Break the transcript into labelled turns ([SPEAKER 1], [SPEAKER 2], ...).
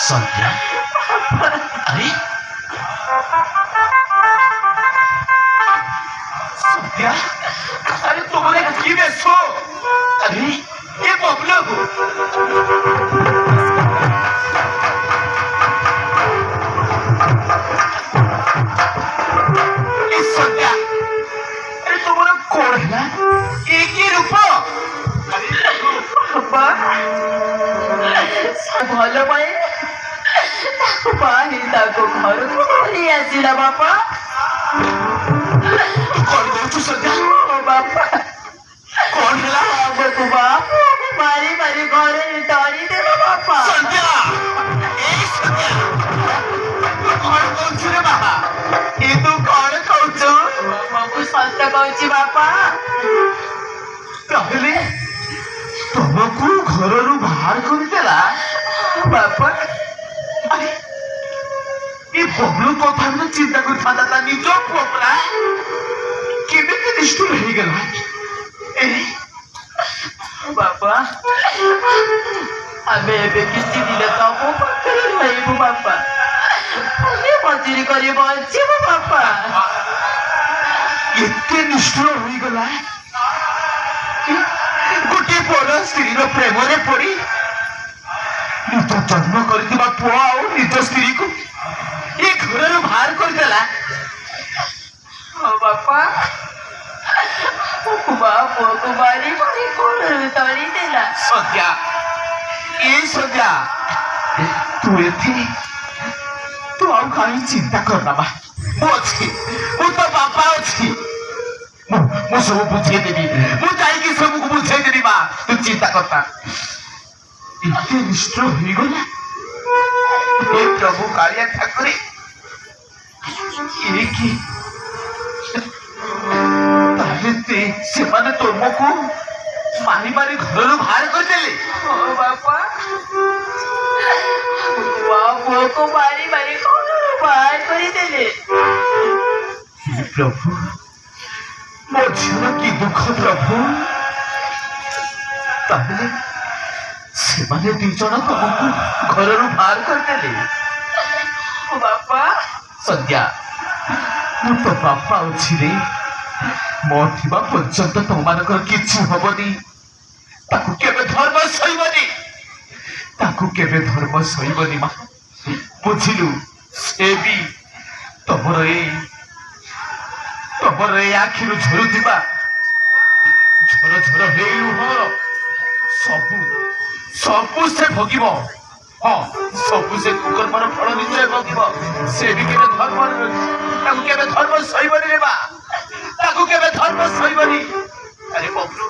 [SPEAKER 1] संध्या अरे संध्या अरे तुम्हारे की बेसो अरे ये बबलू संध्या अरे तुम्हारा कौन है एक ही रूप
[SPEAKER 2] ଭଲ ପାଇଁ ପାଣି ତାକୁ ଘରକୁ ଧରି ଆସିଲା ବାପା।
[SPEAKER 1] କଣ କହୁଛୁ ସଂଧ୍ୟା?
[SPEAKER 2] ବାପା
[SPEAKER 1] କଣ ହେଲା?
[SPEAKER 2] ବାପାକୁ ବାପାକୁ ମାରି ମାରି ଘରେ ଧରିଦେଲା ବାପା।
[SPEAKER 1] ସଂଧ୍ୟା ଏଇ ସଂଧ୍ୟା ତୁ କଣ କହୁଛୁ ରେ ବାହା? ଏ ତୁ କଣ କହୁଛୁ?
[SPEAKER 2] ବାପାକୁ ସତ କହୁଛି ବାପା।
[SPEAKER 1] ତାହେଲେ ତମକୁ ଘରରୁ ବାହାର କରିଦେଲା
[SPEAKER 2] ବାପା
[SPEAKER 1] ଆରେ ଏ ବବଲୁ କଥା ମୁଁ ଚିନ୍ତା କରିଥାନ୍ତା ତା ନିଜ ପୁଅ ପରା କେମିତି ନିଷ୍ଠୁର ହେଇଗଲା।
[SPEAKER 2] ବାପା ଆମେ ଏବେ କିଛି ଦିନ ତମ ପାଖରେ ରହିବୁ ବାପା। ମଜୁରୀ କରି ବଞ୍ଚିବୁ ବାପା।
[SPEAKER 1] ଏତେ ନିଷ୍ଠୁର ହୋଇଗଲା ଗୋଟିଏ ବଡ ସ୍ତ୍ରୀର ପ୍ରେମରେ ପଡି ନିଜ ଜନ୍ମ କରିଥିବା ପୁଅ ଆଉ ନିଜ ସ୍ତ୍ରୀକୁ ଏ ଘରରୁ ବାହାର କରିଦେଲା।
[SPEAKER 2] ବାପା ପୁଅକୁ ମାରି ମାରି କୋଳରୁ ତଳିଦେଲା।
[SPEAKER 1] ସଂଧ୍ୟା ଏ ସଂଧ୍ୟା ତୁ ଏଠି ତୁ ଆଉ କାହିଁ ଚିନ୍ତା କରନା ମା ମୁଁ ଅଛି ମୁଁ ତ ବାପା ଅଛି ମୁଁ ସବୁ ବୁଝେଇଦେବି ମୁଁ ଯାଇକି ସବୁକୁ ବୁଝେଇଦେବି ମା ତୁ ଚିନ୍ତା କରନା। ଏତେ ନିଷ୍ଠୁର ହେଇଗଲା हे प्रभु कालिया ठाकुरे ସେମାନେ ତୁମକୁ ମାରି ମାରି ଘରରୁ ବାହାର କରିଦେଲେ।
[SPEAKER 2] ବାପା ପୁଅକୁ ମାରି ମାରି ଘରରୁ ବାହାର କରିଦେଲେ।
[SPEAKER 1] ପ୍ରଭୁ ମୋ ଝିଅର କି ଦୁଃଖ ପ୍ରଭୁ। ତାହେଲେ ସେମାନେ ଦି ଜଣ ତମକୁ ଘରରୁ ବାହାର କରିଦେଲେ।
[SPEAKER 2] ବାପା
[SPEAKER 1] ସଂଧ୍ୟା ମୁଁ ତ ବାପା ଅଛି ରେ ମୋ ଥିବା ପର୍ଯ୍ୟନ୍ତ ତମମାନଙ୍କର କିଛି ହବନି। ତାକୁ କେବେ ଧର୍ମ ସହିବନି ତାକୁ କେବେ ଧର୍ମ ସହିବନି ମା ବୁଝିଲୁ। ସେ ବି ତମର ଏଇ ଆଖିରୁ ଝରୁଥିବା ଝର ଝର ହେଇ ଲୁହ ସବୁ ସେ ଭୋଗିବ। ହଁ ସବୁ ସେ କୁକର୍ମର ଫଳ ନିଶ୍ଚୟ ଭୋଗିବ। ସେ ବି କେବେ ଧର୍ମ ତାକୁ କେବେ ଧର୍ମ ସହିବନି ରେ ମା ତାକୁ କେବେ ଧର୍ମ ସହିବନି। ଆରେ ବବଲୁ